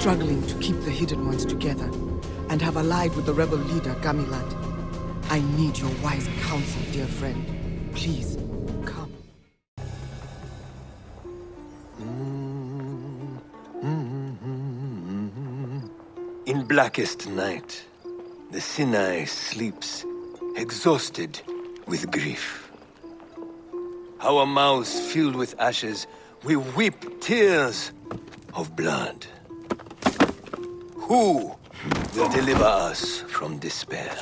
struggling to keep the Hidden Ones together, and have allied with the rebel leader, Gamilat. I need your wise counsel, dear friend. Please, come. In blackest night, the Sinai sleeps, exhausted with grief. Our mouths filled with ashes, we weep tears of blood. Who will deliver us from despair?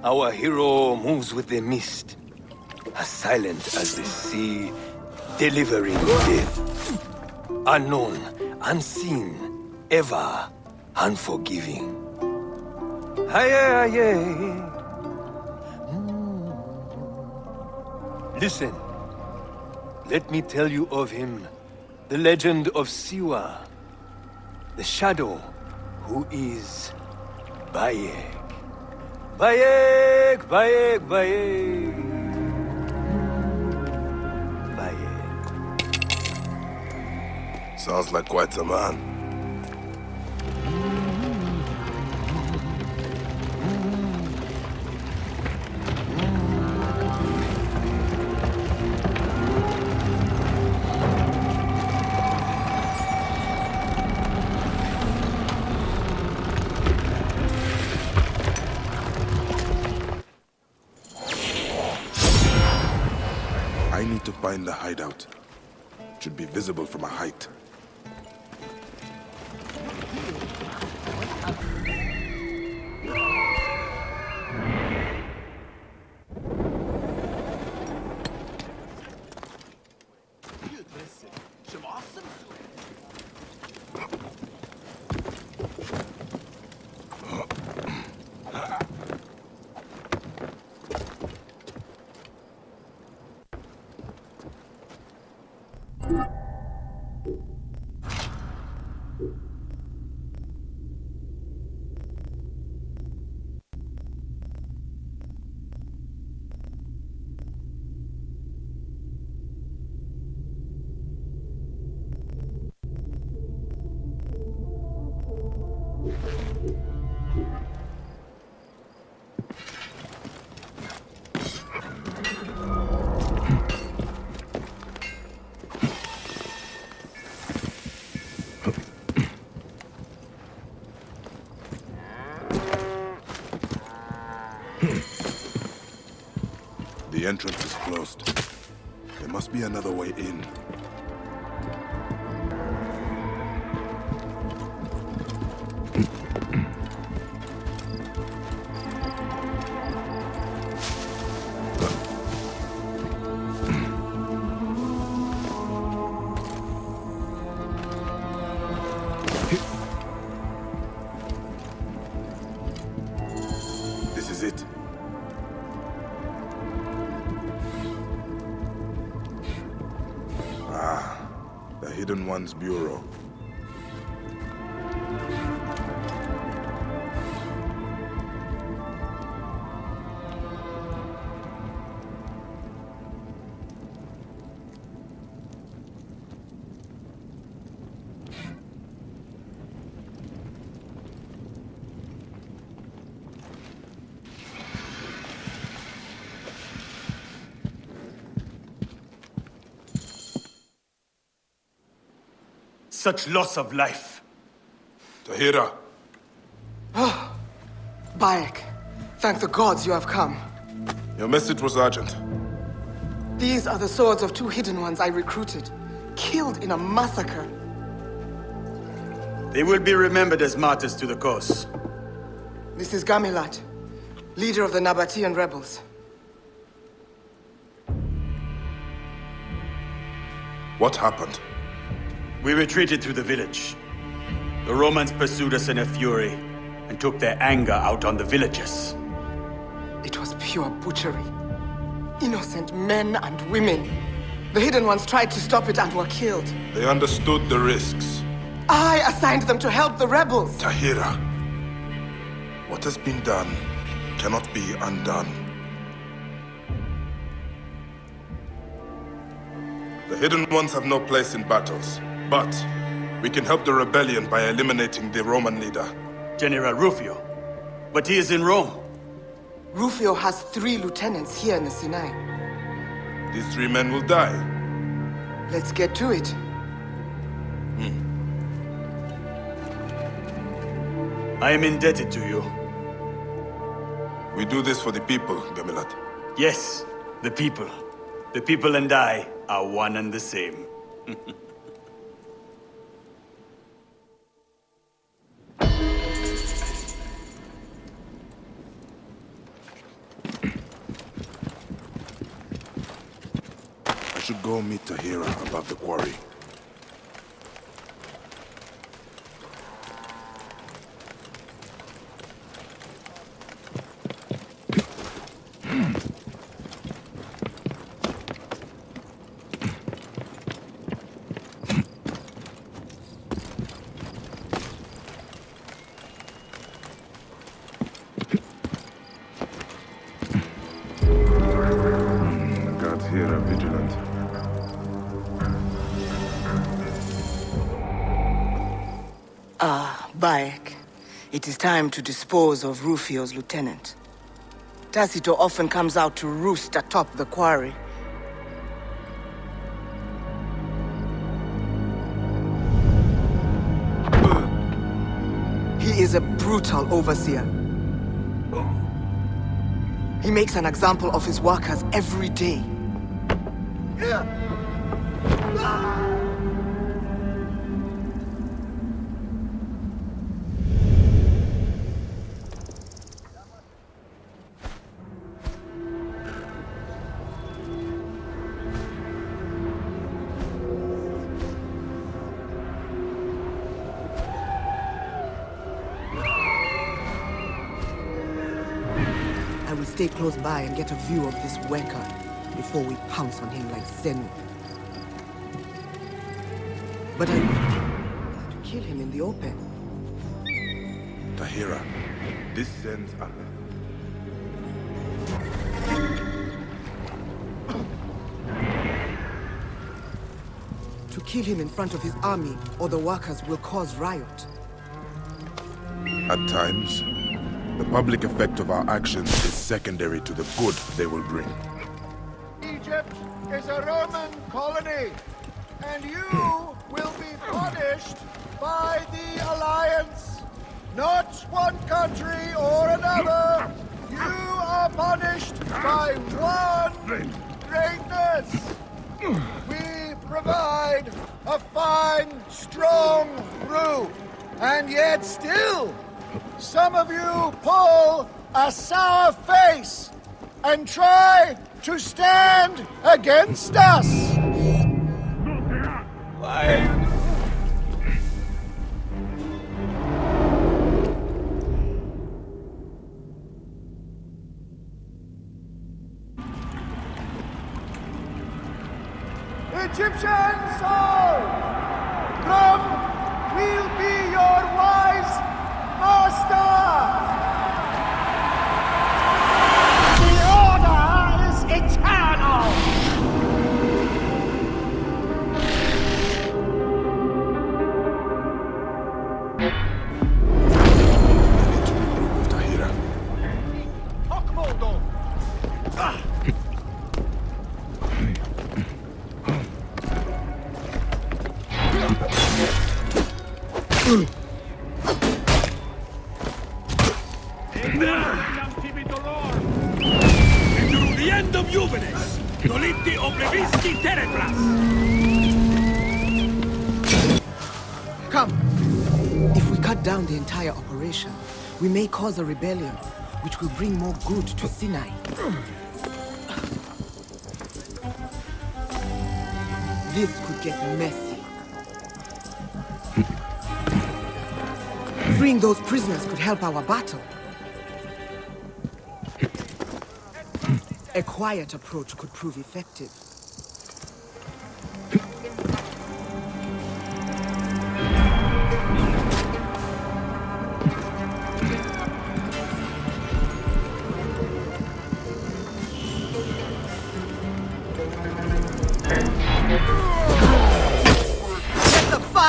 Our hero moves with the mist, as silent as the sea, delivering death. Unknown, unseen, ever unforgiving. Listen, let me tell you of him, the legend of Siwa, the shadow who is Bayek. Bayek, Bayek, Bayek. Bayek. Sounds like quite a man. I need to find the hideout. It should be visible from a height. The entrance is closed. There must be another way in. This is it. The Hidden One's Bureau. Such loss of life. Tahira! Bayek, thank the gods you have come. Your message was urgent. These are the swords of 2 Hidden Ones I recruited, killed in a massacre. They will be remembered as martyrs to the cause. This is Gamilat, leader of the Nabatean rebels. What happened? We retreated through the village. The Romans pursued us in a fury and took their anger out on the villagers. It was pure butchery. Innocent men and women. The Hidden Ones tried to stop it and were killed. They understood the risks. I assigned them to help the rebels. Tahira, what has been done cannot be undone. The Hidden Ones have no place in battles, but we can help the rebellion by eliminating the Roman leader. General Rufio. But he is in Rome. Rufio has 3 lieutenants here in the Sinai. These 3 men will die. Let's get to it. I am indebted to you. We do this for the people, Gamilat. Yes, the people. The people and I are one and the same. I should go meet Tahira above the quarry. Tahira vigilant. Bayek, it is time to dispose of Rufio's lieutenant. Tacito often comes out to roost atop the quarry. He is a brutal overseer. He makes an example of his workers every day. I will stay close by and get a view of this worker before we pounce on him like Senu. But I want to kill him in the open. Tahira, this sends a... To kill him in front of his army, or the workers will cause riot. At times, the public effect of our actions is secondary to the good they will bring. Egypt is a Roman colony, and you will be punished by the Alliance. Not one country or another. You are punished by one greatness. We provide a fine, strong brew, and yet still, some of you pull a sour face and try to stand against us. Why? Egyptians all, Rome will be your wise master. The order is eternal. I need to regroup with Tahira. Hokmodo. Intrudiendo Juvenes, dolitti oblivisti terebras. Come! If we cut down the entire operation, we may cause a rebellion, which will bring more good to Sinai. This could get messy. Freeing those prisoners could help our battle. A quiet approach could prove effective.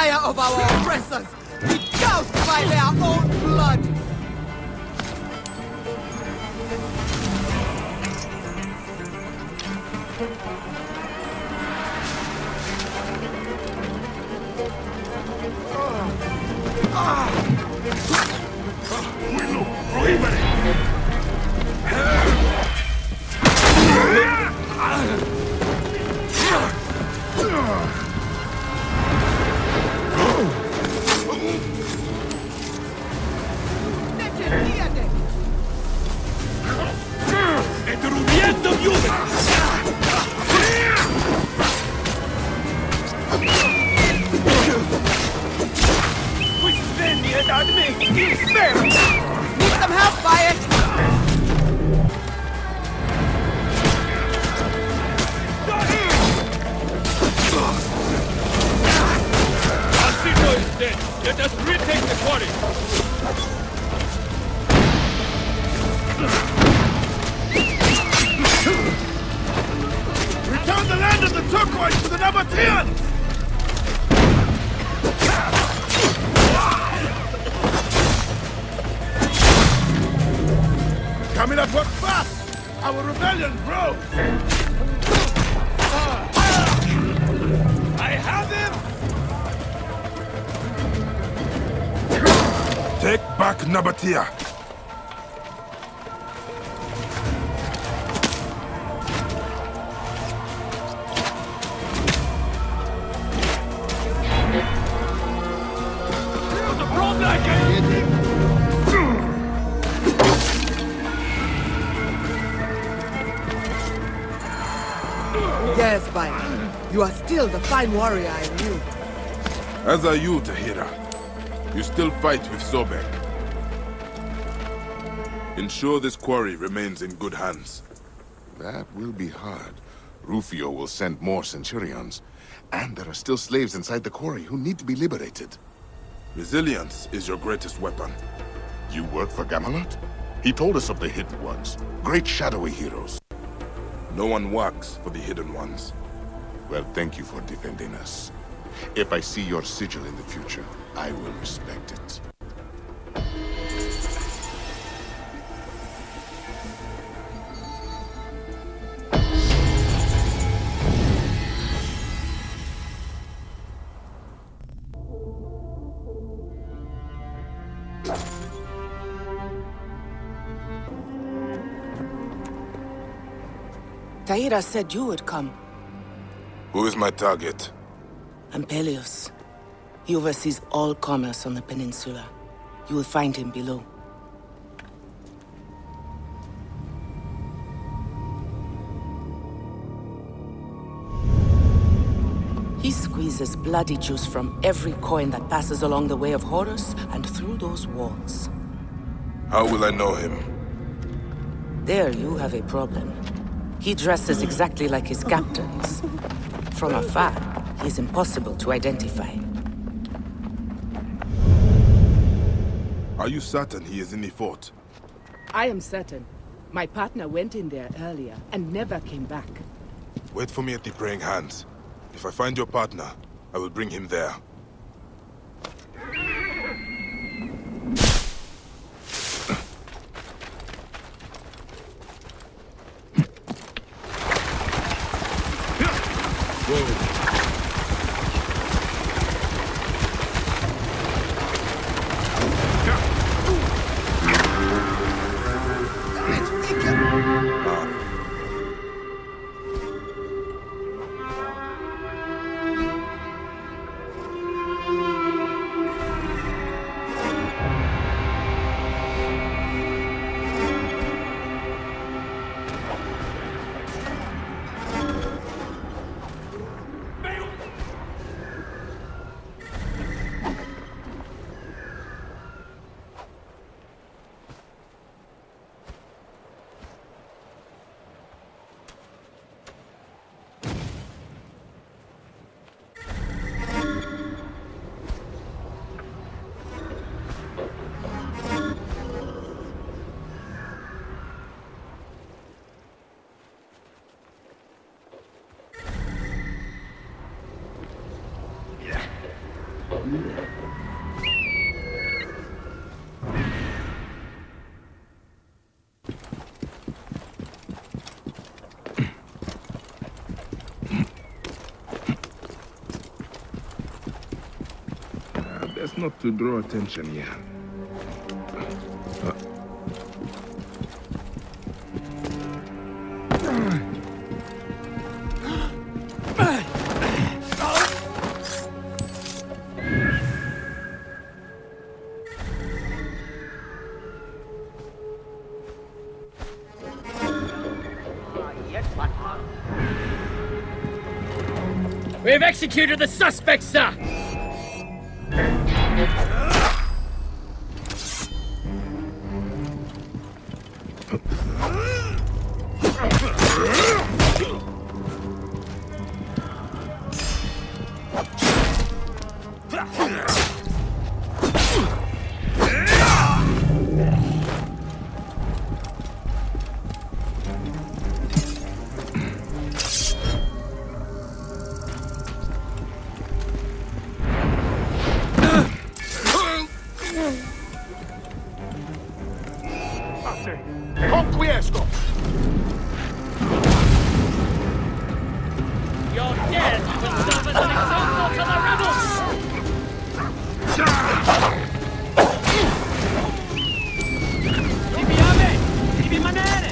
desire of our oppressors be doused by their own blood! Destruyendo Juvenes! Qui svegli ed ad me! Il spero! Need some help, Wyatt! Alcito is dead! Let us retake the quarry! Return the land of the turquoise to the Nabateans! Kamilat, work fast! Our rebellion grows! I have him! Take back Nabatea! Yes, Wyatt. You are still the fine warrior I knew. As are you, Tahira. You still fight with Sobek. Ensure this quarry remains in good hands. That will be hard. Rufio will send more Centurions. And there are still slaves inside the quarry who need to be liberated. Resilience is your greatest weapon. You work for Gamelot? He told us of the Hidden Ones. Great shadowy heroes. No one works for the Hidden Ones. Well, thank you for defending us. If I see your sigil in the future, I will respect it. Tahira said you would come. Who is my target? Ampelios. He oversees all commerce on the peninsula. You will find him below. He squeezes bloody juice from every coin that passes along the way of Horus and through those walls. How will I know him? There you have a problem. He dresses exactly like his captains. From afar, he is impossible to identify. Are you certain he is in the fort? I am certain. My partner went in there earlier and never came back. Wait for me at the Praying Hands. If I find your partner, I will bring him there. Best not to draw attention here. We've executed the suspect, sir! Conquiesco! Your death will serve as an example to the rebels! Devi manere!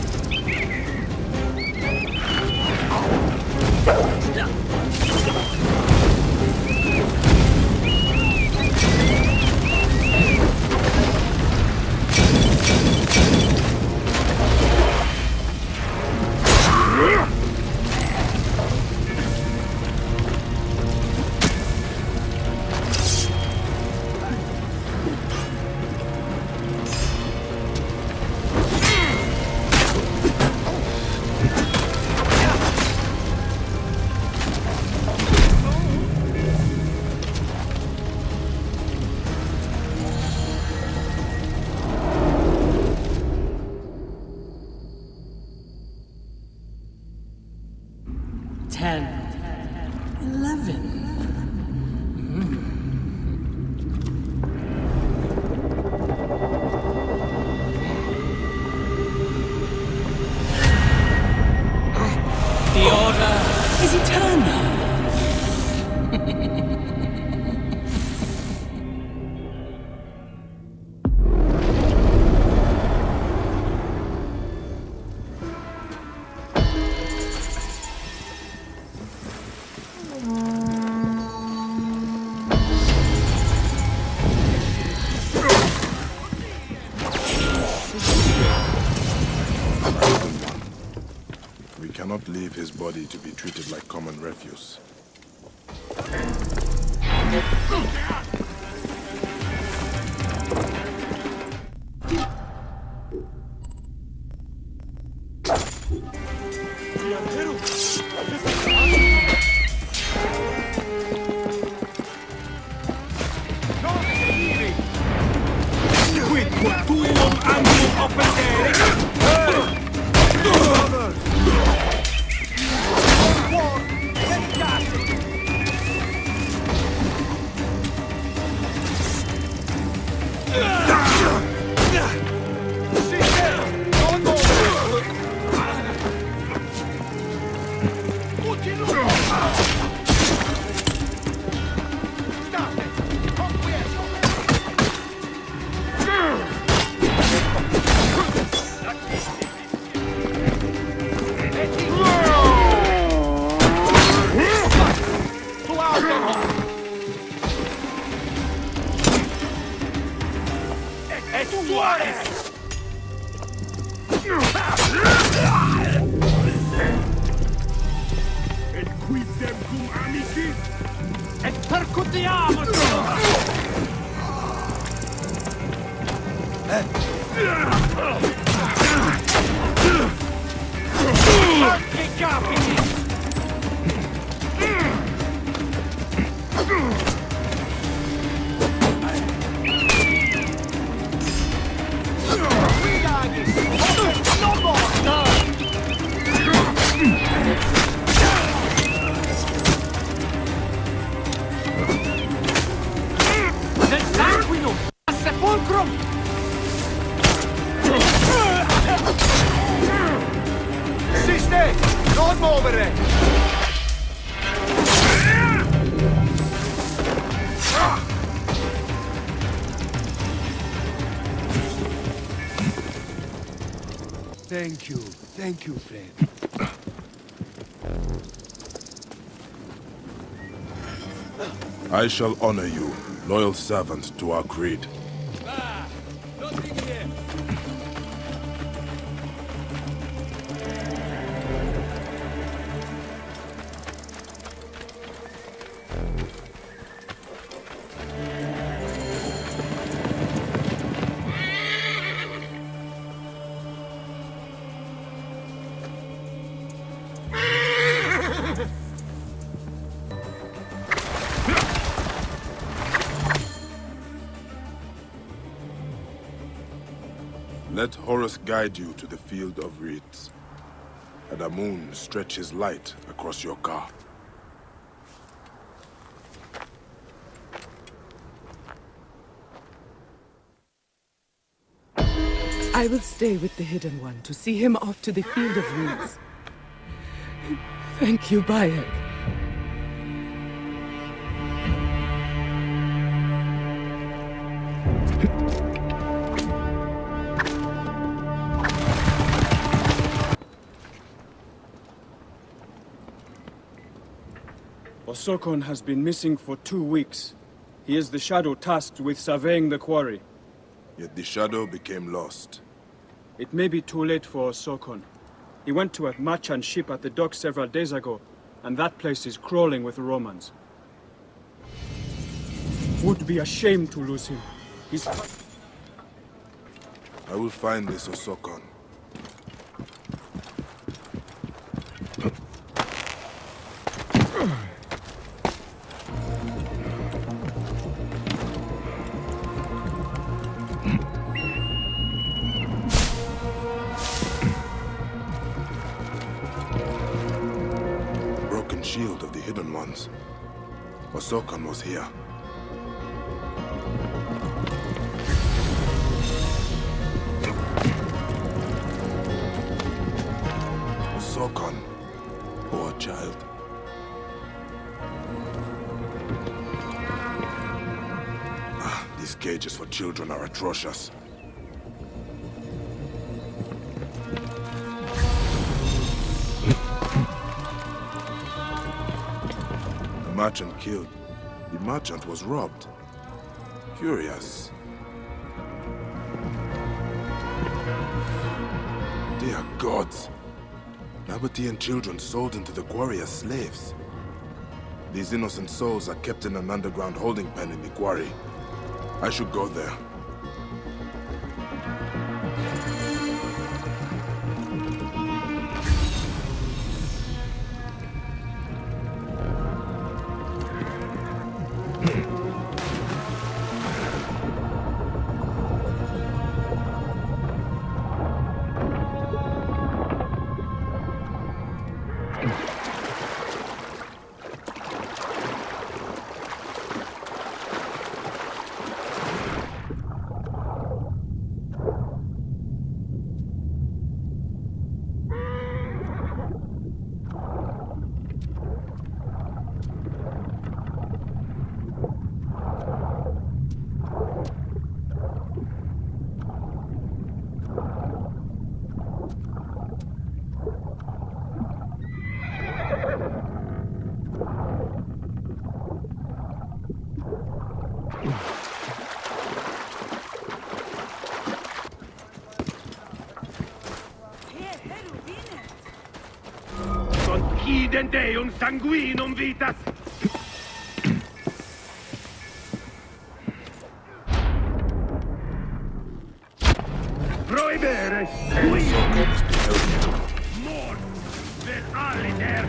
We cannot leave his body to be treated like common refuse. Thank you, friend. I shall honor you, loyal servant to our creed. Ah, nothing here. Let Horus guide you to the field of reeds, and Amun stretch his light across your car. I will stay with the Hidden One to see him off to the field of reeds. Thank you, Bayek. Osokon has been missing for 2 weeks. He is the Shadow tasked with surveying the quarry. Yet the Shadow became lost. It may be too late for Osokon. He went to a merchant ship at the dock several days ago, and that place is crawling with Romans. Would be a shame to lose him. He's... I will find this Osokon. Broken shield of the Hidden Ones. Osokon was here. Osokon, poor child. These cages for children are atrocious. The merchant killed. The merchant was robbed. Curious. Dear gods. Nabatean children sold into the quarry as slaves. These innocent souls are kept in an underground holding pen in the quarry. I should go there. Confidem Deum sanguinum vitas. Prohibere. Mort. Ver aliter.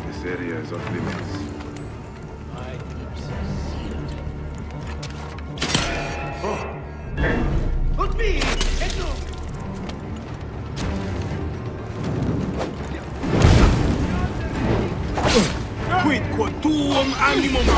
This area is off limits. My lips are sealed. Ut me, et no. Quid quod tuum animum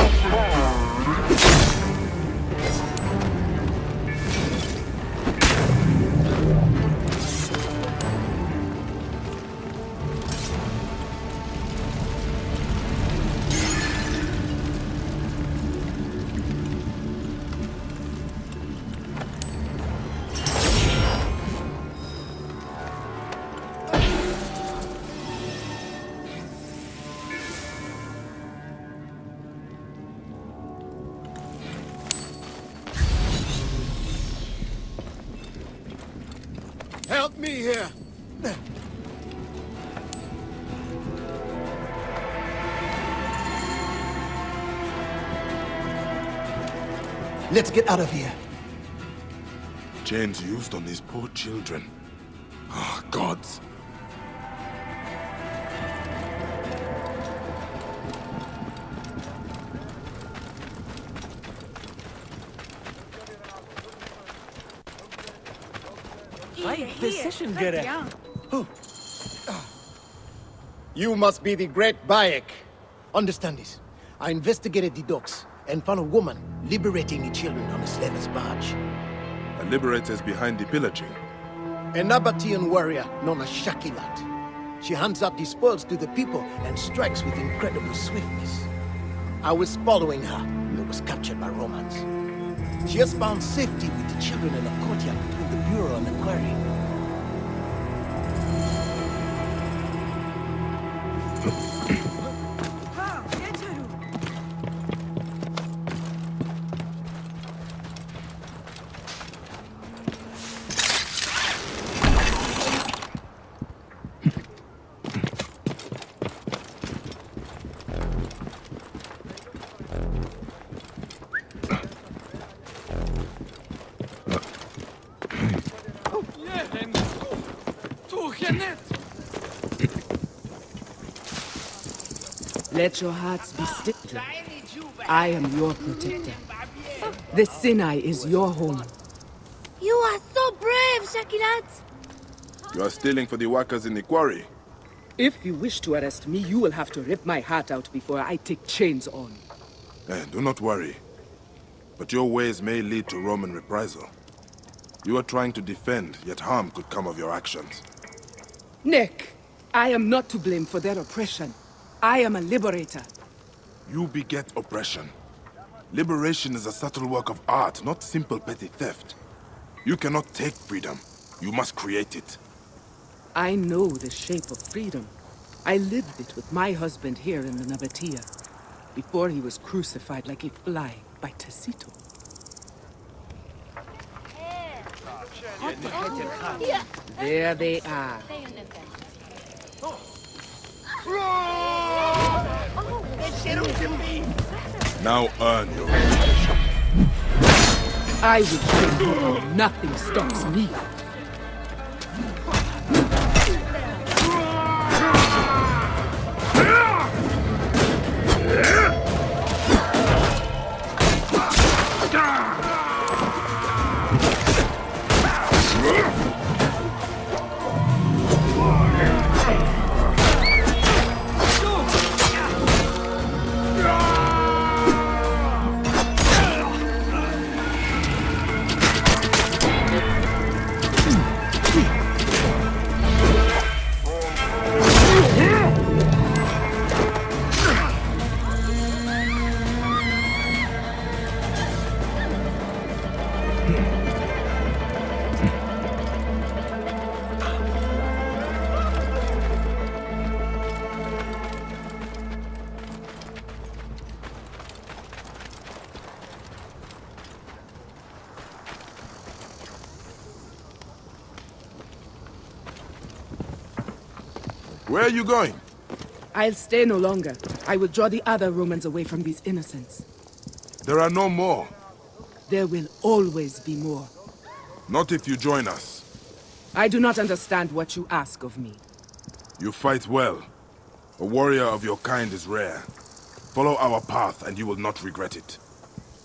see here. Let's get out of here. Chains used on these poor children. Ah, gods. Decision gerecht. You must be the great Bayek. Understand this. I investigated the docks and found a woman liberating the children on a slaver's barge. The liberators behind the pillaging. An Nabatean warrior known as Shakilat. She hands out the spoils to the people and strikes with incredible swiftness. I was following her and was captured by Romans. She has found safety with the children in a courtyard between the bureau and the quarry. Let your hearts be still. I am your protector. The Sinai is your home. You are so brave, Shakilat! You are stealing for the workers in the quarry. If you wish to arrest me, you will have to rip my heart out before I take chains on. Do not worry. But your ways may lead to Roman reprisal. You are trying to defend, yet harm could come of your actions. Nick, I am not to blame for their oppression. I am a liberator. You beget oppression. Liberation is a subtle work of art, not simple petty theft. You cannot take freedom. You must create it. I know the shape of freedom. I lived it with my husband here in the Nabatea, before he was crucified like a fly by Tacito. There they are. Now earn your reputation. I will show you how nothing stops me. Where are you going? I'll stay no longer. I will draw the other Romans away from these innocents. There are no more. There will always be more. Not if you join us. I do not understand what you ask of me. You fight well. A warrior of your kind is rare. Follow our path and you will not regret it.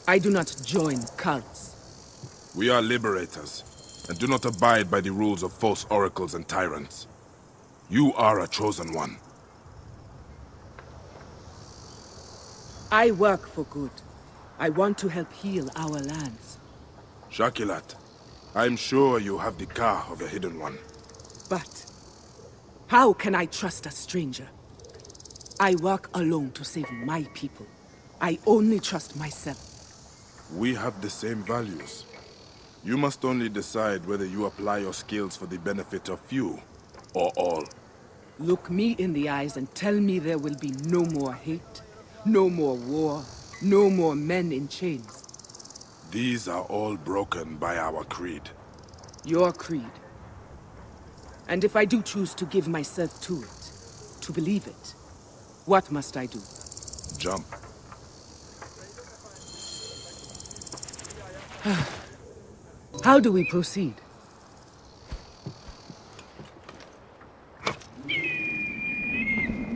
I do not join cults. We are liberators, and do not abide by the rules of false oracles and tyrants. You are a chosen one. I work for good. I want to help heal our lands. Shakilat, I'm sure you have the car of a hidden one. But how can I trust a stranger? I work alone to save my people. I only trust myself. We have the same values. You must only decide whether you apply your skills for the benefit of few or all. Look me in the eyes and tell me there will be no more hate, no more war, no more men in chains. These are all broken by our creed. Your creed. And if I do choose to give myself to it, to believe it, what must I do? Jump. How do we proceed?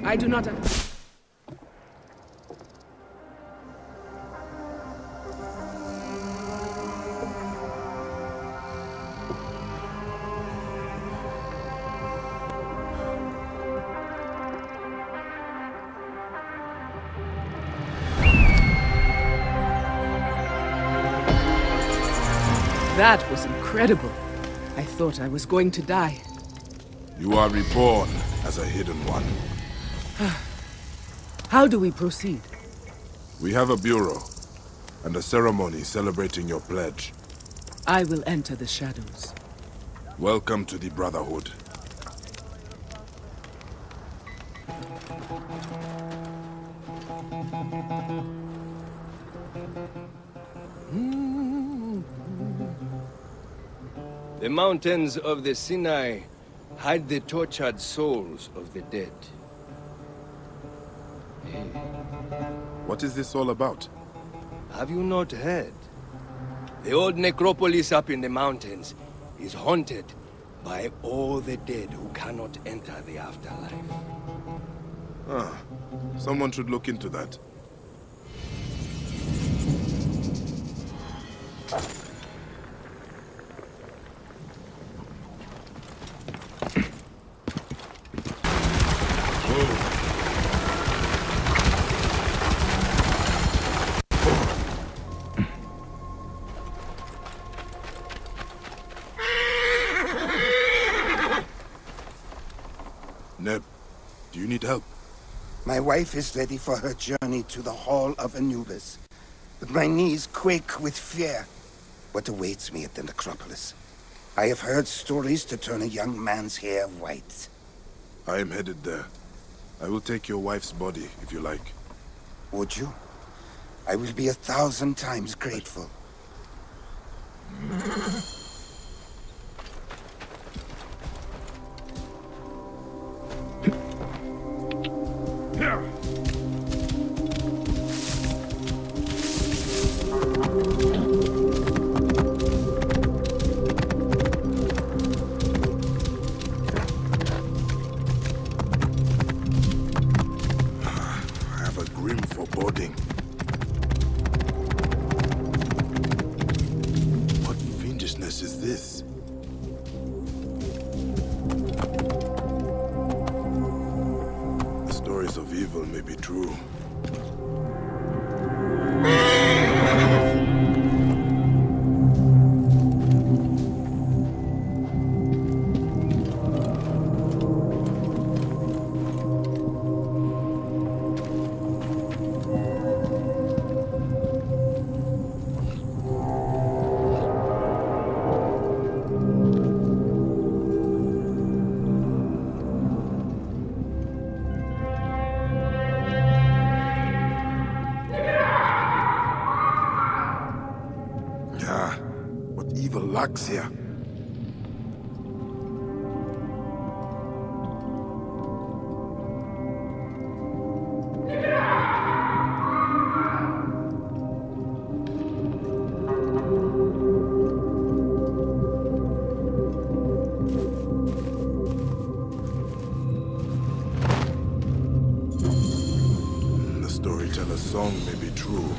I do not... That was incredible. I thought I was going to die. You are reborn as a hidden one. How do we proceed? We have a bureau and a ceremony celebrating your pledge. I will enter the shadows. Welcome to the Brotherhood. The mountains of the Sinai hide the tortured souls of the dead. What is this all about? Have you not heard? The old necropolis up in the mountains is haunted by all the dead who cannot enter the afterlife. Ah, someone should look into that. Neb, do you need help? My wife is ready for her journey to the Hall of Anubis, but my knees quake with fear. What awaits me at the necropolis? I have heard stories to turn a young man's hair white. I am headed there. I will take your wife's body, if you like. Would you? I will be 1,000 times grateful. Here. The storyteller's song may be true.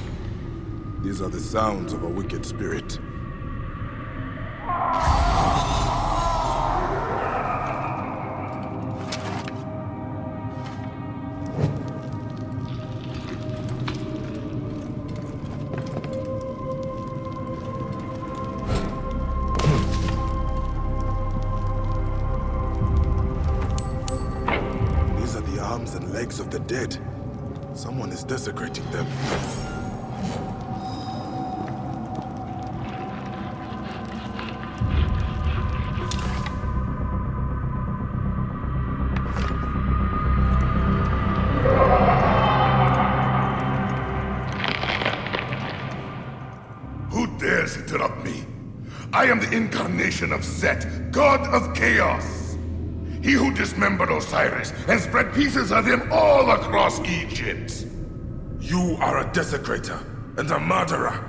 These are the sounds of a wicked spirit. And legs of the dead. Someone is desecrating them. Who dares interrupt me? I am the incarnation of Set, god of chaos. He who dismembered Osiris and spread pieces of him all across Egypt. You are a desecrator and a murderer.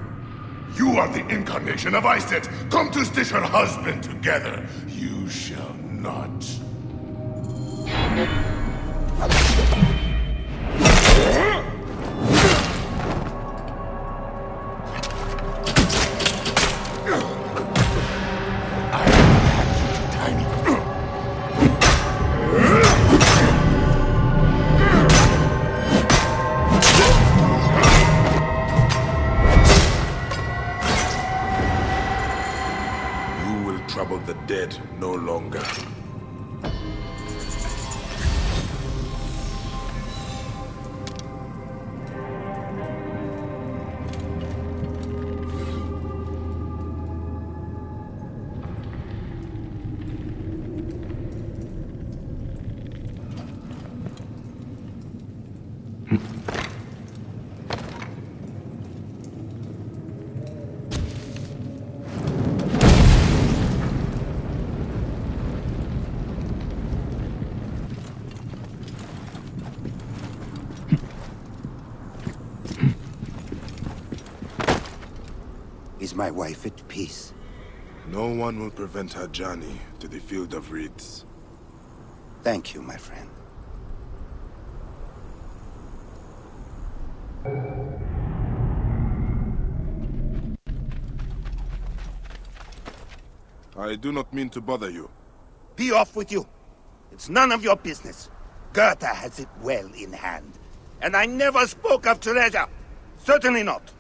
You are the incarnation of Iset, come to stitch her husband together. You shall not. The dead no longer. Is my wife at peace? No one will prevent her journey to the Field of Reeds. Thank you, my friend. I do not mean to bother you. Be off with you. It's none of your business. Goethe has it well in hand. And I never spoke of treasure. Certainly not.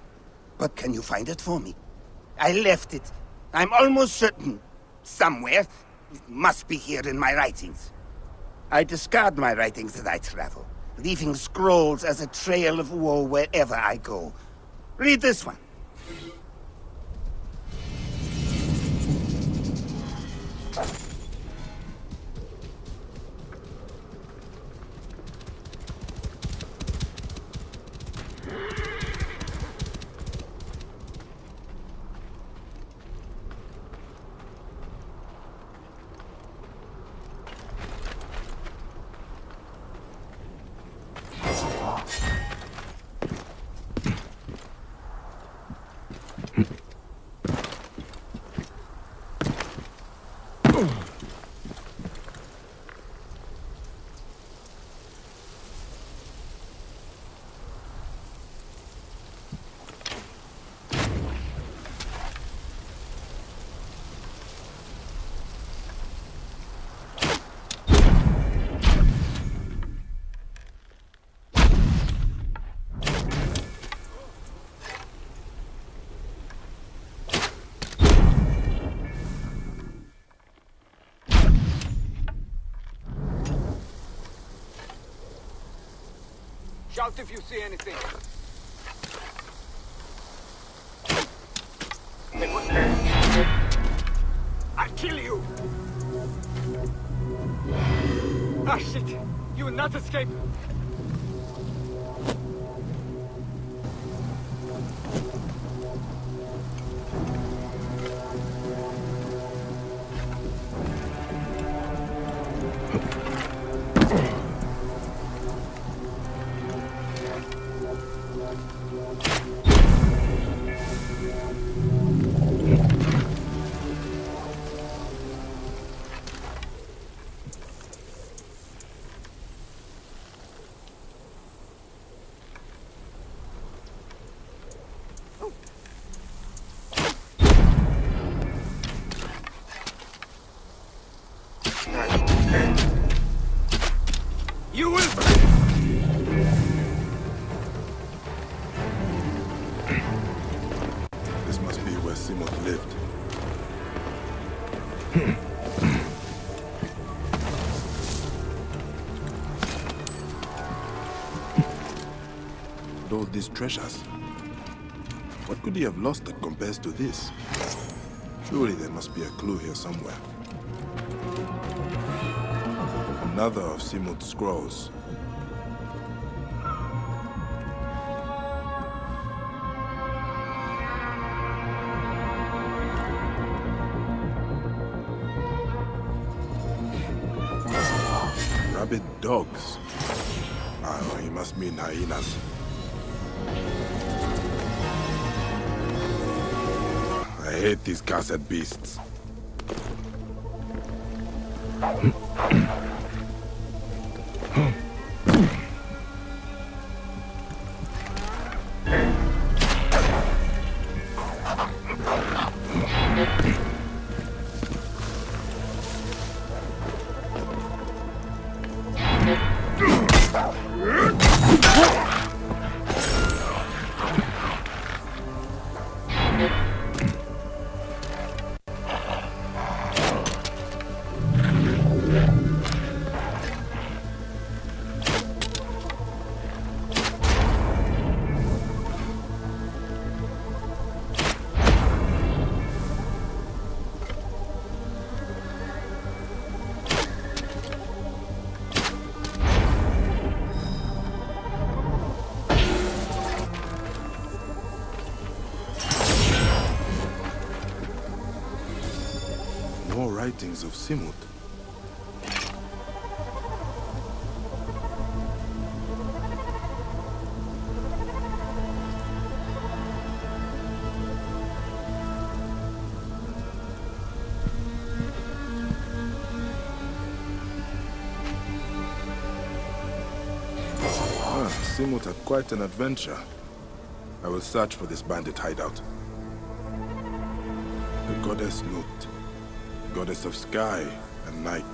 But can you find it for me? I left it. I'm almost certain. Somewhere. It must be here in my writings. I discard my writings as I travel, leaving scrolls as a trail of woe wherever I go. Read this one. Shout if you see anything. I'll kill you! Ah, shit! You will not escape! You will... This must be where Simoth lived. With all these treasures, what could he have lost that compares to this? Surely there must be a clue here somewhere. Another of Simoth's scrolls. rabid dogs. Oh, he must mean hyenas. I hate these cursed beasts. More writings of Simut. Simut had quite an adventure. I will search for this bandit hideout. The goddess Nut. Goddess of sky and night.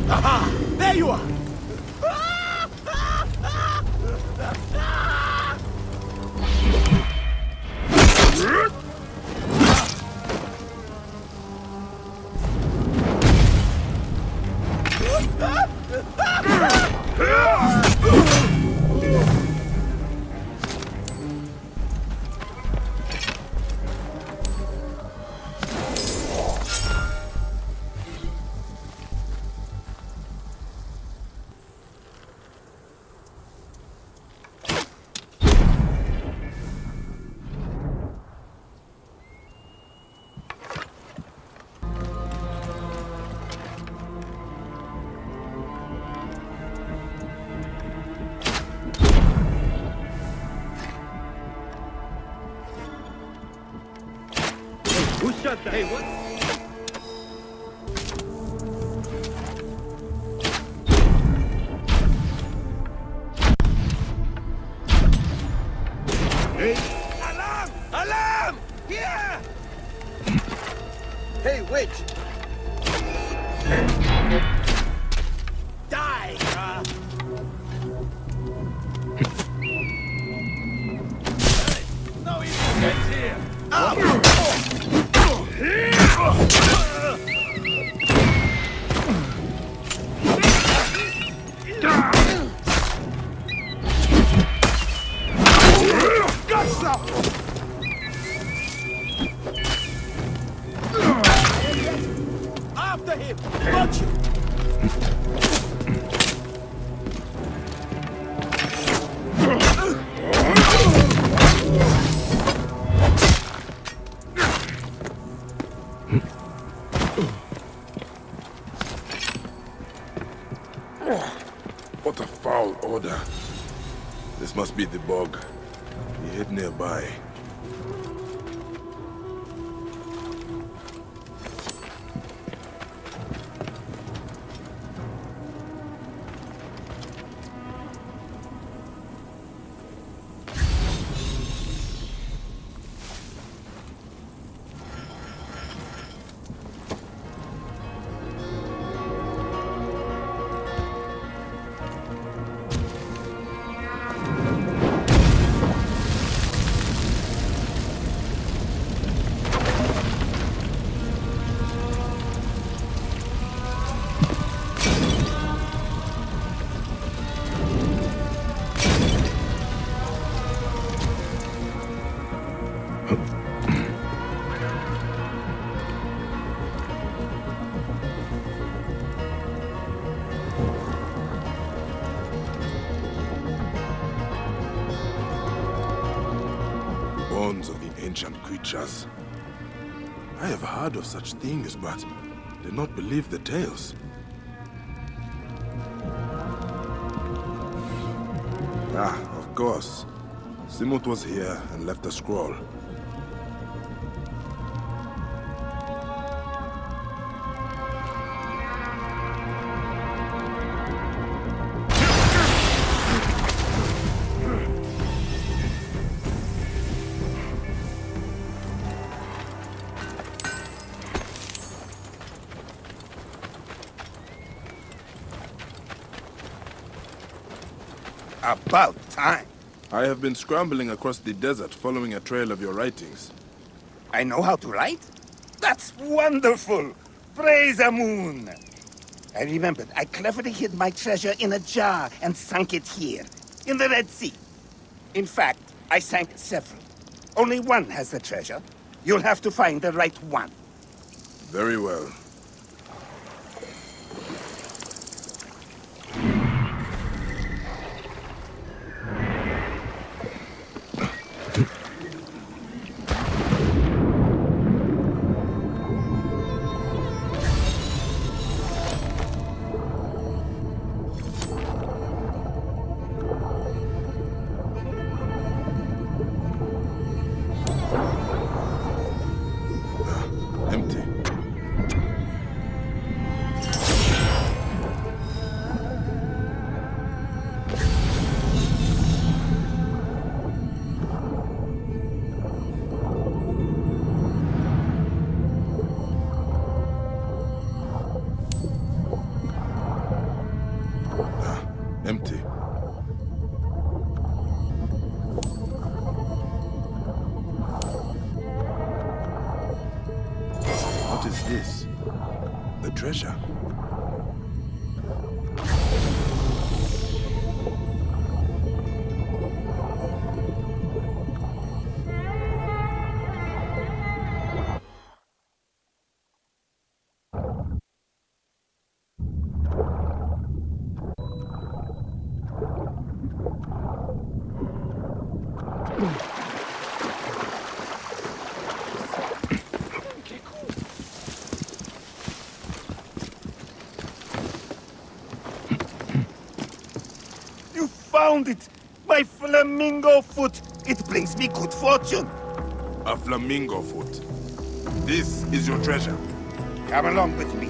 Aha! There you are! Who shot that? Hey, what? Hey! Alarm! Alarm! Here! Hey, wait! Die! No easy gets here! After him! Got you! What a foul order. This must be the bog. He hid nearby. creatures. I have heard of such things, but did not believe the tales. Ah, of course. Simut was here and left a scroll. About time. I have been scrambling across the desert following a trail of your writings. I know how to write? That's wonderful! Praise the moon! I remembered I cleverly hid my treasure in a jar and sank it here, in the Red Sea. In fact, I sank several. Only one has the treasure. You'll have to find the right one. Very well. Empty. Empty. What is this? The treasure. You found it! My flamingo foot! It brings me good fortune! A flamingo foot. This is your treasure. Come along with me.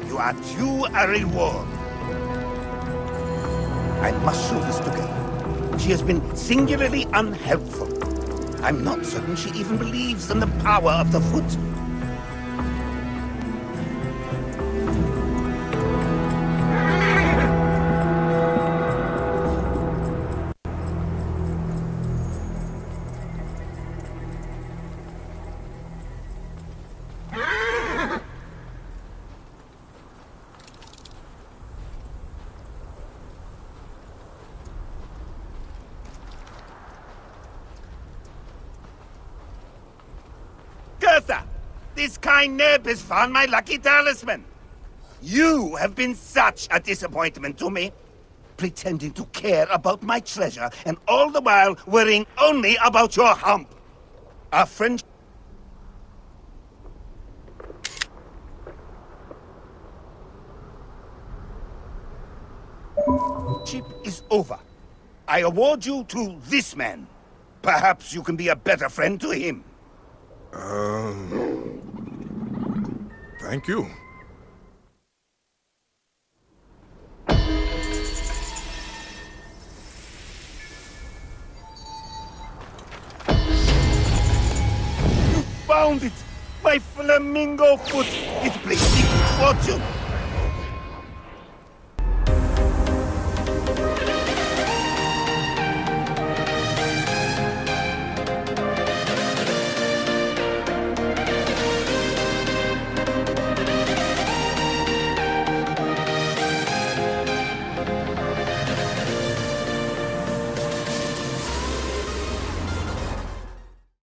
You are due a reward. I must show this to Gewalt. She has been singularly unhelpful. I'm not certain she even believes in the power of the foot. This kind neb has found my lucky talisman. You have been such a disappointment to me. Pretending to care about my treasure, and all the while worrying only about your hump. Our friendship is over. I award you to this man. Perhaps you can be a better friend to him. Thank you. You found it! My flamingo foot! It brings me good fortune!